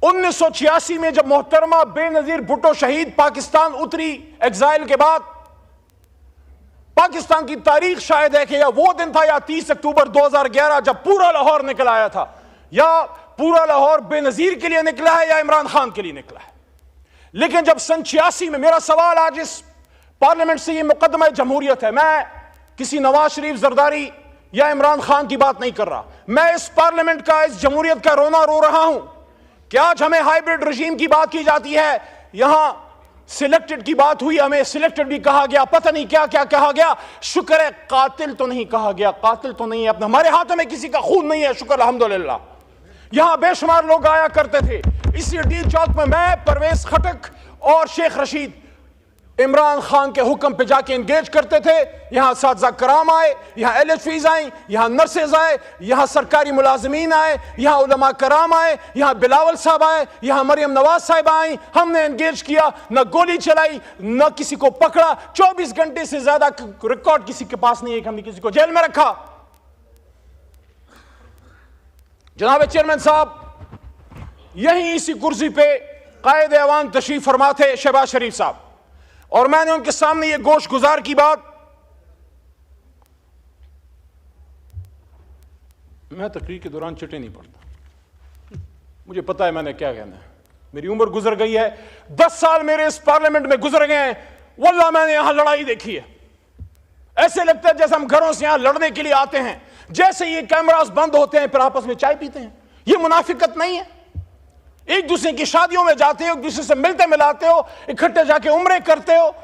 1986 में जब मोहतरमा बेनजीर भुट्टो शहीद पाकिस्तान उतरी एग्जाइल के बाद, पाकिस्तान की तारीख शायद है कि या वो दिन था या 30 अक्टूबर 2011 जब पूरा लाहौर निकल आया था, या पूरा लाहौर बेनजीर के लिए निकला है या इमरान खान के लिए निकला है। लेकिन जब सन 86 में, मेरा सवाल आज इस पार्लियामेंट से ये मुकदमा जमहूरियत है, मैं किसी नवाज शरीफ, जरदारी या इमरान खान की बात नहीं कर रहा, मैं इस पार्लियामेंट का, इस जमहूरियत का रोना रो रहा हूं कि आज हमें हाइब्रिड रजीम की बात की जाती है, यहां सिलेक्टेड की बात हुई, हमें सिलेक्टेड भी कहा गया, पता नहीं क्या क्या कहा गया। शुक्र है कातिल तो नहीं कहा गया, कातिल तो नहीं है, अपने हमारे हाथों में किसी का खून नहीं है, शुक्र अल्हम्दुलिल्लाह। यहां बेशुमार लोग आया करते थे, इसी डी चौक में मैं, परवेज खटक और शेख रशीद इमरान खान के हुक्म पे जाके एंगेज करते थे। यहां सादजा कराम आए, यहां LHVs आई, यहां नर्सेज आए, यहां सरकारी मुलाजमीन आए, यहां उलमा कराम आए, यहां बिलावल साहब आए, यहां मरियम नवाज साहब आई। हमने एंगेज किया, न गोली चलाई, न किसी को पकड़ा। 24 घंटे से ज्यादा रिकॉर्ड किसी के पास नहीं है कि हमने किसी को जेल में रखा। जनाब चेयरमैन साहब, यहीं इसी कुर्सी पे कायदे अवान तशरीफ फरमा थे शहबाज शरीफ साहब, और मैंने उनके सामने ये गोश गुजार की बात, मैं तकरीर के दौरान चिट्टे नहीं पढ़ता, मुझे पता है मैंने क्या कहना है, मेरी उम्र गुजर गई है, 10 साल मेरे इस पार्लियामेंट में गुजर गए हैं, वल्लाह मैंने यहां लड़ाई देखी है। ऐसे लगता है जैसे हम घरों से यहां लड़ने के लिए आते हैं, जैसे ये कैमरास बंद होते हैं फिर आपस में चाय पीते हैं। ये मुनाफिकत नहीं है, एक दूसरे की शादियों में जाते हो, एक दूसरे से मिलते मिलाते हो, इकट्ठे जाके उम्रे करते हो,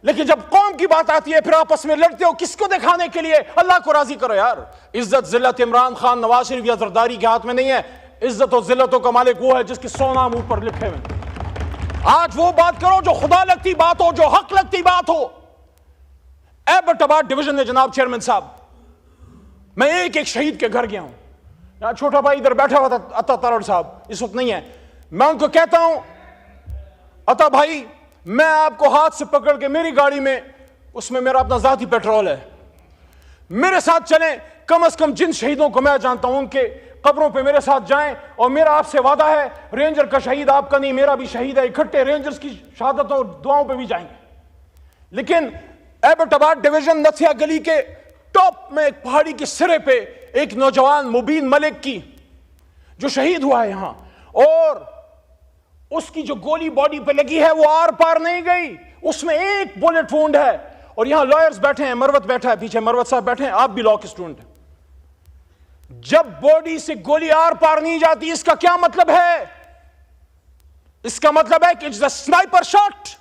लेकिन जब कौम की बात आती है फिर आपस में लड़ते हो। किसको दिखाने के लिए? अल्लाह को राजी करो यार। इज्जत जिल्लत इमरान खान, नवाज शरीफ या जरदारी के हाथ में नहीं है, इज्जत और जिल्लतों का मालिक वो है जिसके 100 नाम ऊपर लिखे हुए। आज वो बात करो जो खुदा लगती बात हो, जो हक लगती बात हो। एबटाबाद डिवीजन में जनाब चेयरमैन साहब, मैं एक एक शहीद के घर गया हूं। यहां छोटा भाई इधर बैठा हुआ था, अता तारड़ साहब इस वक्त नहीं है, मैं उनको कहता हूं अता भाई, मैं आपको हाथ से पकड़ के, मेरी गाड़ी में, उसमें मेरा अपना जाती पेट्रोल है, मेरे साथ चलें, कम से कम जिन शहीदों को मैं जानता हूं उनके कब्रों पे मेरे साथ जाएं, और मेरा आपसे वादा है, रेंजर का शहीद आपका नहीं मेरा भी शहीद है, इकट्ठे रेंजर्स की शहादतों और दुआओं पे भी जाएंगे। लेकिन एबटाबाद डिवीजन नथिया गली के टॉप में एक पहाड़ी के सिरे पे एक नौजवान मुबीन मलिक की जो शहीद हुआ है यहां, और उसकी जो गोली बॉडी पे लगी है वो आर पार नहीं गई, उसमें एक बुलेट वुंड है। और यहां लॉयर्स बैठे हैं, मरवत बैठा है पीछे, मरवत साहब बैठे हैं, आप भी लॉ के स्टूडेंट हैं। जब बॉडी से गोली आर पार नहीं जाती, इसका क्या मतलब है? इसका मतलब है कि इट्स अ स्नाइपर शॉट।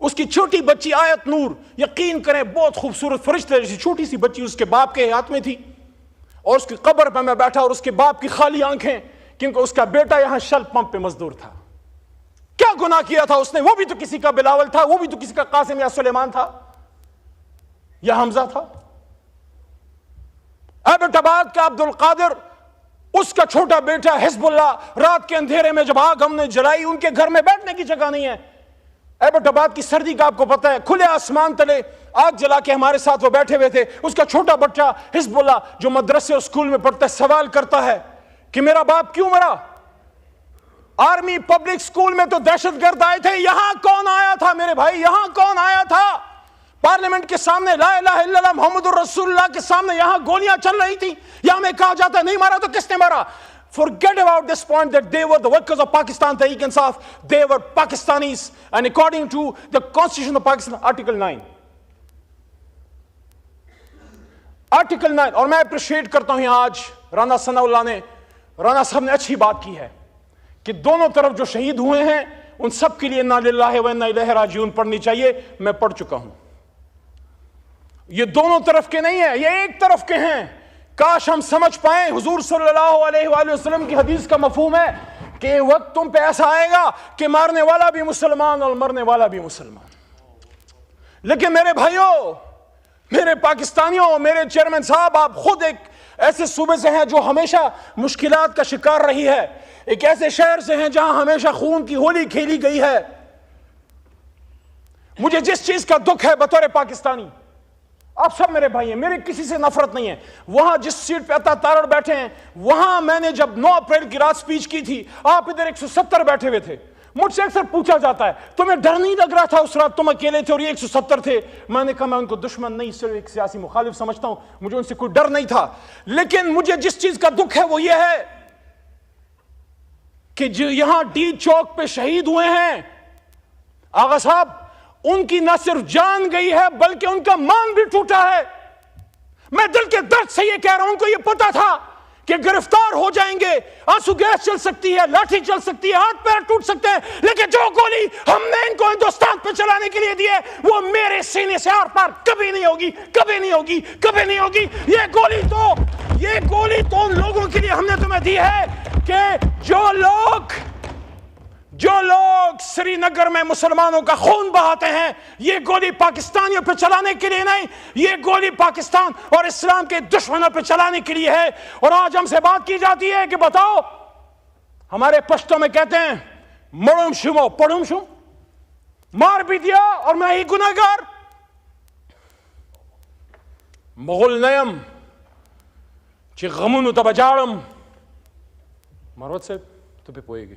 उसकी छोटी बच्ची आयत नूर, यकीन करें बहुत खूबसूरत फरिश्ते जैसी छोटी सी बच्ची उसके बाप के हाथ में थी, और उसकी कब्र पर मैं बैठा और उसके बाप की खाली आंखें, क्योंकि उसका बेटा यहां शल पंप पे मजदूर था। क्या गुनाह किया था उसने? वो भी तो किसी का बिलावल था, वो भी तो किसी का कासिम या सुलेमान था या हमजा था। एबटाबाद का अब्दुल कादिर, उसका छोटा बेटा हिजबुल्लाह, रात के अंधेरे में जब आग हमने जलाई, उनके घर में बैठने की जगह नहीं है। एबटाबाद की सर्दी का आपको पता है, खुले आसमान तले आग जला के हमारे साथ वो बैठे हुए थे। उसका छोटा बच्चा हिजबुल्लाह जो मदरसे और स्कूल में पढ़ता है, सवाल करता है कि मेरा बाप क्यों मरा? आर्मी पब्लिक स्कूल में तो दहशतगर्द आए थे, यहां कौन आया था मेरे भाई? यहां कौन आया था? पार्लियामेंट के सामने ला इलाहा इल्लल्लाह मुहम्मदुर रसूलुल्लाह के सामने यहां गोलियां चल रही थी। यहां में कहा जाता नहीं मारा तो किसने मारा? Forget about this point that they were the workers of Pakistan Tehreek Insaf. They were Pakistanis, and according to the Constitution of Pakistan, Article 9. Article 9, और मैं अप्रिशिएट करता हूं आज राना सनाउल्लाह ने, राना साहब ने अच्छी बात की है कि दोनों तरफ जो शहीद हुए हैं उन सब के लिए इन्ना लिल्लाहि व इन्ना इलैहि राजिऊन पढ़नी चाहिए। मैं पढ़ चुका हूं। ये दोनों तरफ के नहीं है, ये एक तरफ के हैं। काश हम समझ पाए, हुजूर सल्लल्लाहु अलैहि वसल्लम की हदीस का मफहूम है कि वक्त तुम पे ऐसा आएगा कि मारने वाला भी मुसलमान और मरने वाला भी मुसलमान। लेकिन मेरे भाइयों, मेरे पाकिस्तानियों, मेरे चेयरमैन साहब, आप खुद एक ऐसे सूबे से हैं जो हमेशा मुश्किलात का शिकार रही है, एक ऐसे शहर से हैं जहां हमेशा खून की होली खेली गई है। मुझे जिस चीज का दुख है बतौर पाकिस्तानी, आप सब मेरे भाई हैं, मेरे किसी से नफरत नहीं है। वहां जिस सीट पे अता तारड़ बैठे हैं, वहां मैंने जब 9 अप्रैल की रात स्पीच की थी, आप इधर 170 बैठे हुए थे। मुझसे अक्सर पूछा जाता है तुम्हें डर नहीं लग रहा था उस रात, तुम अकेले थे और ये 170 थे। मैंने कहा मैं उनको दुश्मन नहीं, सिर्फ एक सियासी मुखालिफ समझता हूं, मुझे उनसे कोई डर नहीं था। लेकिन मुझे जिस चीज का दुख है वो ये है कि जो यहां डी चौक पे शहीद हुए हैं आगा साहब, उनकी न सिर्फ जान गई है बल्कि उनका मान भी टूटा है। मैं दिल के दर्द से ये कह रहा हूं, उनको ये पता था कि गिरफ्तार हो जाएंगे, आंसू गैस चल सकती है, लाठी चल सकती है, हाथ पैर टूट सकते हैं, लेकिन जो गोली हमने इनको हिंदुस्तान पे चलाने के लिए दी है वो मेरे सीने से आर पार कभी नहीं होगी, कभी नहीं होगी, कभी नहीं होगी। ये गोली तो उन लोगों के लिए हमने तुम्हें दी है कि जो लोग श्रीनगर में मुसलमानों का खून बहाते हैं, ये गोली पाकिस्तानियों पे चलाने के लिए नहीं, ये गोली पाकिस्तान और इस्लाम के दुश्मनों पे चलाने के लिए है। और आज हमसे बात की जाती है कि बताओ, हमारे पश्तो में कहते हैं मड़ुम शुमो पड़ुम शुम, मार भी दिया और मैं ही गुनाहगार। मुगल नयम ची गमुन तबजाड़म मरवत से तो पे पोएगी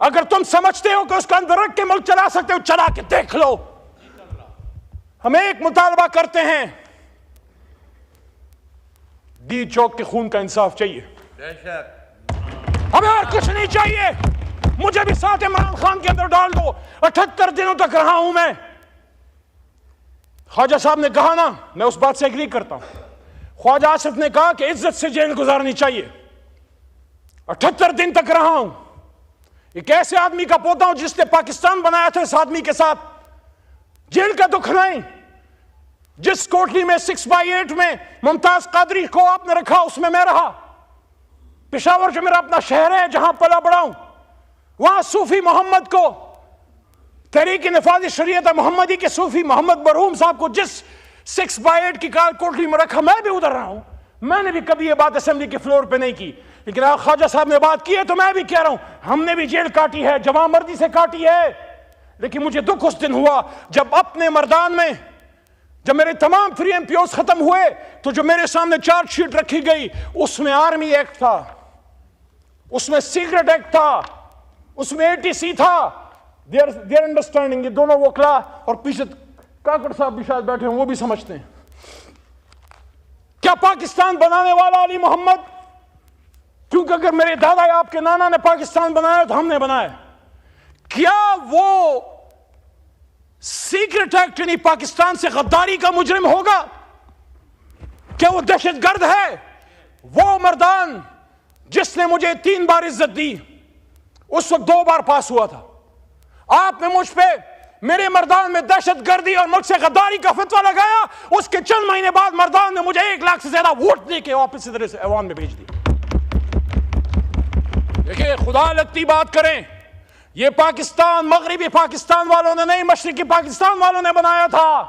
अगर तुम समझते हो कि उसका अंदर रख के मुल्क चला सकते हो, चला के देख लो. हम एक मुतालबा करते हैं, डी चौक के खून का इंसाफ चाहिए, हमें और कुछ नहीं चाहिए. मुझे भी साथ इमरान खान के अंदर डाल दो. 78 दिनों तक रहा हूं मैं. ख्वाजा साहब ने कहा ना, मैं उस बात से एग्री करता हूं. ख्वाजा आसिफ ने कहा कि इज्जत से जेल गुजारनी चाहिए. 78 दिन तक रहा हूं. एक ऐसे आदमी का पोता हूं जिसने पाकिस्तान बनाया था, इस आदमी के साथ जेल का दुख नहीं. जिस कोठरी में 6/8 में मुमताज कादरी को आपने रखा, उसमें मैं रहा. पेशावर जो मेरा अपना शहर है, जहां पला बड़ा हूं, वहां सूफी मोहम्मद को, तहरीक नफाज़ शरीयत मोहम्मदी के सूफी मोहम्मद मरहूम साहब को जिस 6/8 की कोठरी में रखा, मैं भी उधर रहा हूं. मैंने भी कभी ये बात असेंबली के फ्लोर पे नहीं की, लेकिन आप ख्वाजा साहब ने बात की है तो मैं भी कह रहा हूं, हमने भी जेल काटी है, जवां मर्दी से काटी है. लेकिन मुझे दुख उस दिन हुआ जब अपने मर्दान में, जब मेरे तमाम फ्री एमपीओस खत्म हुए, तो जो मेरे सामने चार्जशीट रखी गई, उसमें आर्मी एक्ट था, उसमें सीक्रेट एक्ट था, उसमें एटीसी था. देयर अंडरस्टैंडिंग, ये दोनों वकला और पीछे काकड़ साहब भी शायद बैठे हैं, वो भी समझते हैं. क्या पाकिस्तान बनाने वाला अली मोहम्मद, क्योंकि अगर मेरे दादा या आपके नाना ने पाकिस्तान बनाया तो हमने बनाया, क्या वो सीक्रेट एक्ट यानी पाकिस्तान से गद्दारी का मुजरिम होगा? क्या वो दहशतगर्द है? वो मर्दान जिसने मुझे 3 बार इज्जत दी, उस वक्त 2 बार पास हुआ था. आपने मुझ पे, मेरे मर्दान में दहशतगर्दी और मुझसे गद्दारी का फतवा लगाया. उसके चंद महीने बाद मर्दान ने मुझे 1 लाख से ज्यादा वोट देके वापस इधर से ऐवान में भेज दिया. देखिए, खुदा लगती बात करें, ये पाकिस्तान मगरिबी पाकिस्तान वालों ने नहीं, मशरिकी पाकिस्तान वालों ने बनाया था,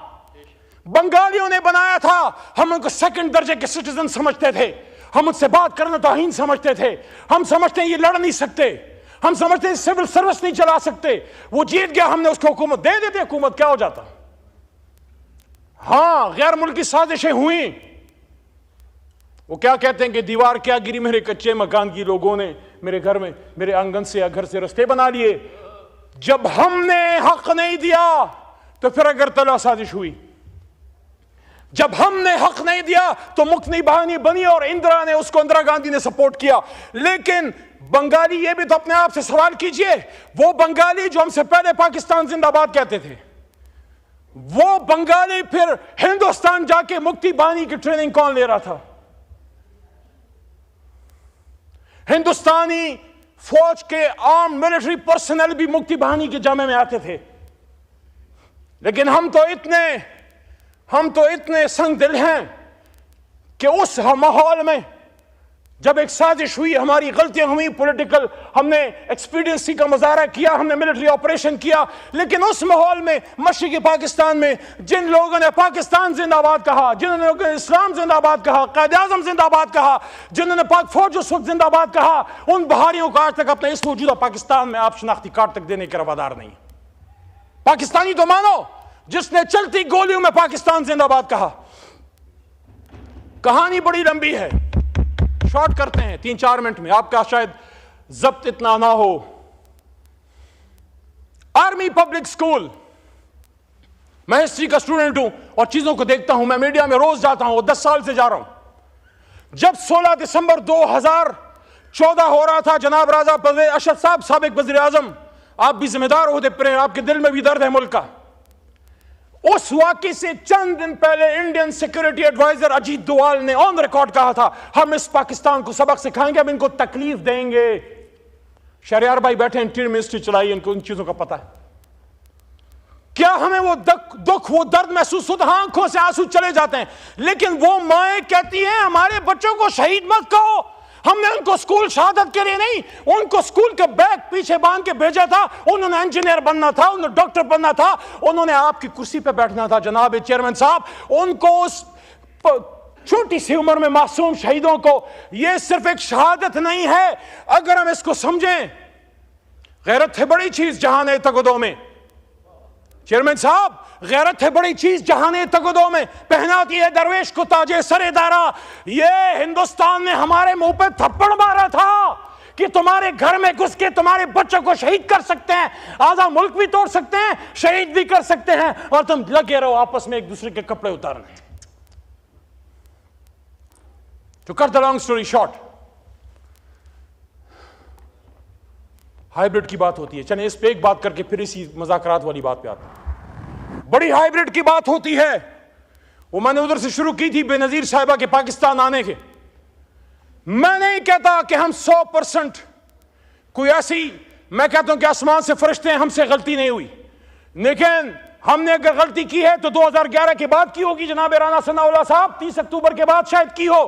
बंगालियों ने बनाया था. हम उनको 2nd दर्जे के सिटीजन समझते थे, हम उनसे बात करना तौहीन समझते थे. हम समझते हैं ये लड़ नहीं सकते, हम समझते हैं सिविल सर्विस नहीं चला सकते. वो जीत गया, हमने उसको हुकूमत दे देते. हुकूमत क्या हो जाता? हां, गैर मुल्की साजिशें हुई. वो क्या कहते हैं कि दीवार क्या गिरी, मेरे कच्चे मकान की लोगों ने मेरे घर में, मेरे आंगन से या घर से रास्ते बना लिए. जब हमने हक नहीं दिया तो फिर अगरतला साजिश हुई. जब हमने हक नहीं दिया तो मुक्ति बहानी बनी और इंदिरा ने उसको, इंदिरा गांधी ने सपोर्ट किया. लेकिन बंगाली, ये भी तो अपने आप से सवाल कीजिए, वो बंगाली जो हमसे पहले पाकिस्तान जिंदाबाद कहते थे, वो बंगाली फिर हिंदुस्तान जाके मुक्ति बहानी की ट्रेनिंग कौन ले रहा था? हिंदुस्तानी फौज के आर्म मिलिट्री पर्सनल भी मुक्ति बहानी के जामे में आते थे. लेकिन हम तो इतने संग दिल हैं कि उस माहौल में जब एक साजिश हुई, हमारी गलतियां हुई पॉलिटिकल, हमने एक्सपीडियंसी का मुजाहरा किया, हमने मिलिट्री ऑपरेशन किया, लेकिन उस माहौल में मशरिकी पाकिस्तान में जिन लोगों ने पाकिस्तान जिंदाबाद कहा, जिन लोगों ने इस्लाम जिंदाबाद कहा, कायद आज़म जिंदाबाद कहा, जिन्होंने पाक फौज उस वक्त जिंदाबाद कहा, उन बहारियों को आज तक अपने इस मौजूदा पाकिस्तान में आप शनाख्ती कार्ड तक देने के रवादार नहीं। पाकिस्तानी तो मानो जिसने चलती गोलियों में पाकिस्तान जिंदाबाद कहा। कहानी बड़ी लंबी है, शॉर्ट करते हैं 3-4 मिनट में, आपका शायद जब्त इतना ना हो। आर्मी पब्लिक स्कूल, मैं हिस्ट्री का स्टूडेंट हूं और चीजों को देखता हूं, मैं मीडिया में रोज जाता हूं, 10 साल से जा रहा हूं। जब 16 दिसंबर 2014 हो रहा था, जनाब राजा परवेज अशद साहब साबिक वज़ीर आज़म, आप भी जिम्मेदार होते पर, आपके दिल में भी दर्द है मुल्क का। उस वाकये से चंद दिन पहले Indian security adviser Ajit Doval ने ऑन रिकॉर्ड कहा था, हम इस पाकिस्तान को सबक सिखाएंगे, हम इनको तकलीफ देंगे। शहरयार भाई बैठे, इंटीरियर मिनिस्ट्री चलाई, इनको इन चीजों का पता है। क्या हमें वो दुख, वो दर्द महसूस होता है? आंखों से आंसू चले जाते हैं, लेकिन वो माएं कहती हैं हमारे बच्चों को शहीद मत कहो। हमने उनको स्कूल शहादत के लिए नहीं, उनको स्कूल के बैग पीछे बांध के भेजा था। उन्होंने इंजीनियर बनना था, उन्होंने डॉक्टर बनना था, उन्होंने आपकी कुर्सी पे बैठना था। जनाब चेयरमैन साहब, उनको उस छोटी सी उम्र में मासूम शहीदों को, यह सिर्फ एक शहादत नहीं है, अगर हम इसको समझें, गैरत है बड़ी चीज जहान तगदो में। चेयरमैन साहब, गैरत है बड़ी चीज जहाने तगदो में, पहनाती है दरवेश को ताजे सरेदारा। ये हिंदुस्तान ने हमारे मुंह पे थप्पड़ मारा था कि तुम्हारे घर में घुस के तुम्हारे बच्चों को शहीद कर सकते हैं, आधा मुल्क भी तोड़ सकते हैं, शहीद भी कर सकते हैं, और तुम लगे रहो आपस में एक दूसरे के कपड़े उतारने। To cut the long story short, hybrid की बात होती है। चलिए इस पे एक बात करके फिर इसी मुज़ाकरात वाली बात पे आते हैं। बड़ी हाइब्रिड की बात होती है, वो मैंने उधर से शुरू की थी, बेनजीर साहिबा के पाकिस्तान आने के। मैं नहीं कहता कि हम 100% कोई ऐसी, मैं कहता हूं कि आसमान से फरिश्ते हैं, हमसे गलती नहीं हुई, लेकिन हमने अगर गलती की है तो 2011 के बाद की होगी। जनाब राना सनाउल्लाह साहब 30 अक्टूबर के बाद शायद की हो।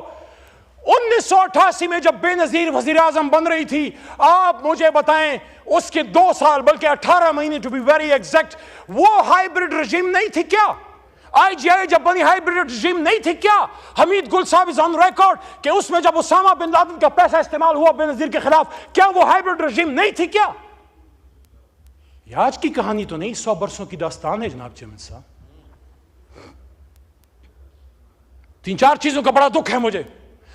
1988 में जब बेनजीर वजीर आजम बन रही थी, आप मुझे बताएं उसके 2 साल बल्कि 18 महीने टू बी वेरी एग्जैक्ट, वो हाइब्रिड रजीम नहीं थी क्या? IGI जब बनी हाइब्रिड रजीम नहीं थी क्या? हमीद गुल साहब इज ऑन रिकॉर्ड कि उसमें जब उसामा बिन लादेन का पैसा इस्तेमाल हुआ बेनजीर के खिलाफ, क्या वो हाइब्रिड रजीम नहीं थी क्या? ये आज की कहानी तो नहीं, 100 बरसों की दास्तान है जनाब चेयरमैन साहब। 3-4 चीजों का बड़ा दुख है मुझे।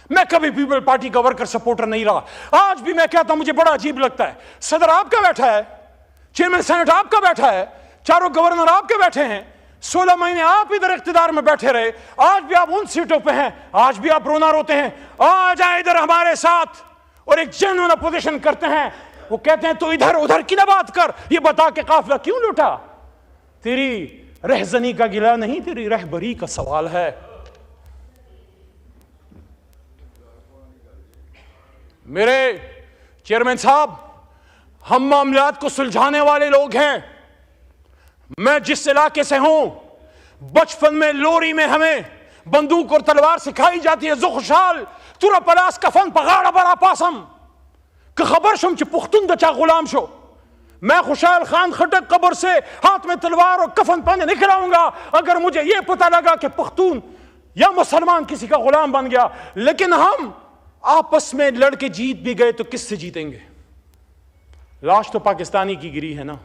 मैं कभी पीपल पार्टी का वर्कर सपोर्टर नहीं रहा, आज भी मैं कहता हूं मुझे बड़ा अजीब लगता है। सदर आपका बैठा है, चेयरमैन सेनेट आपका बैठा है, चारों गवर्नर आपके बैठे हैं, 16 महीने आप इधर इख्तिदार में बैठे रहे, आज भी आप उन सीटों पे हैं, आज भी आप रोना रोते हैं। आ जाए इधर हमारे साथ और एक जेन्युइन अपोजिशन करते हैं। वो कहते हैं तो इधर उधर की ना बात कर, ये बता के काफिला क्यों लूटा? तेरी रहजनी का गिला नहीं, तेरी रहबरी का सवाल है। मेरे चेयरमैन साहब, हम मामलात को सुलझाने वाले लोग हैं। मैं जिस इलाके से हूं, बचपन में लोरी में हमें बंदूक और तलवार सिखाई जाती है। जुखशाल तुरा पलास कफन पगाड़ा बड़ा पासम कि खबर शुम च पुख्तुन दचा गुलाम शो। मैं खुशाल खान खटक कब्र से हाथ में तलवार और कफन पहने निकल आऊंगा अगर मुझे यह पता लगा कि पुख्तून या मुसलमान किसी का गुलाम बन गया। लेकिन हम आपस में लड़के जीत भी गए तो किससे जीतेंगे? लाश तो पाकिस्तानी की गिरी है ना।